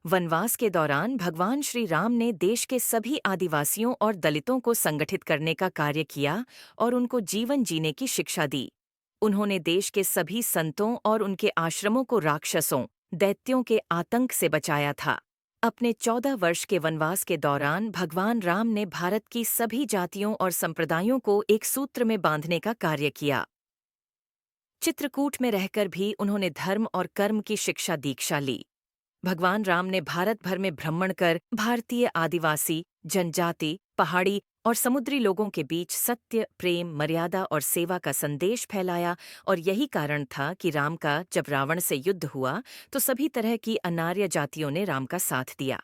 वनवास के दौरान भगवान श्री राम ने देश के सभी आदिवासियों और दलितों को संगठित करने का कार्य किया और उनको जीवन जीने की शिक्षा दी। उन्होंने देश के सभी संतों और उनके आश्रमों को राक्षसों, दैत्यों के आतंक से बचाया था। अपने 14 वर्ष के वनवास के दौरान भगवान राम ने भारत की सभी जातियों और संप्रदायों को एक सूत्र में बांधने का कार्य किया। चित्रकूट में रहकर भी उन्होंने धर्म और कर्म की शिक्षा दीक्षा ली। भगवान राम ने भारत भर में भ्रमण कर भारतीय आदिवासी, जनजाति, पहाड़ी और समुद्री लोगों के बीच सत्य, प्रेम, मर्यादा और सेवा का संदेश फैलाया और यही कारण था कि राम का जब रावण से युद्ध हुआ तो सभी तरह की अनार्य जातियों ने राम का साथ दिया।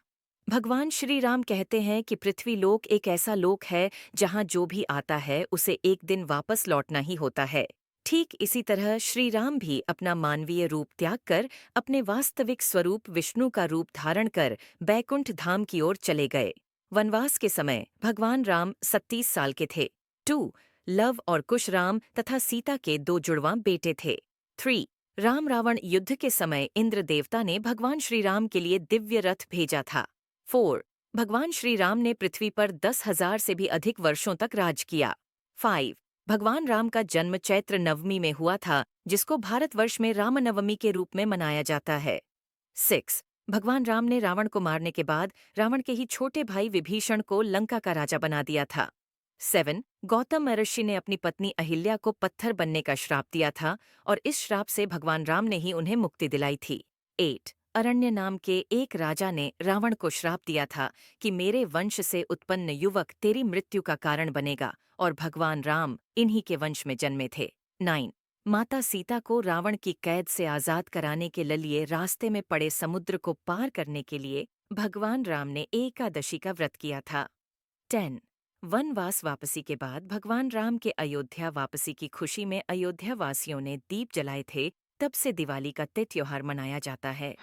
भगवान श्री राम कहते हैं कि पृथ्वी लोक एक ऐसा लोक है जहाँ जो भी आता है उसे एक दिन वापस लौटना ही होता है। ठीक इसी तरह श्री राम भी अपना मानवीय रूप त्याग कर अपने वास्तविक स्वरूप विष्णु का रूप धारण कर बैकुंठ धाम की ओर चले गए। वनवास के समय भगवान राम 37 साल के थे। 2. लव और कुश राम तथा सीता के 2 जुड़वां बेटे थे। 3. राम रावण युद्ध के समय इंद्र देवता ने भगवान श्री राम के लिए दिव्य रथ भेजा था। 4. भगवान श्री राम ने पृथ्वी पर 10,000 से भी अधिक वर्षों तक राज किया। 5. भगवान राम का जन्म चैत्र नवमी में हुआ था, जिसको भारतवर्ष में रामनवमी के रूप में मनाया जाता है। 6. भगवान राम ने रावण को मारने के बाद रावण के ही छोटे भाई विभीषण को लंका का राजा बना दिया था। 7. गौतम महर्षि ने अपनी पत्नी अहिल्या को पत्थर बनने का श्राप दिया था और इस श्राप से भगवान राम ने ही उन्हें मुक्ति दिलाई थी। 8. अरण्य नाम के एक राजा ने रावण को श्राप दिया था कि मेरे वंश से उत्पन्न युवक तेरी मृत्यु का कारण बनेगा और भगवान राम इन्हीं के वंश में जन्मे थे। 9. माता सीता को रावण की कैद से आजाद कराने के लिए रास्ते में पड़े समुद्र को पार करने के लिए भगवान राम ने एकादशी का व्रत किया था। 10. वनवास वापसी के बाद भगवान राम के अयोध्या वापसी की खुशी में अयोध्या वासियों ने दीप जलाए थे। तब से दिवाली का त्योहार मनाया जाता है।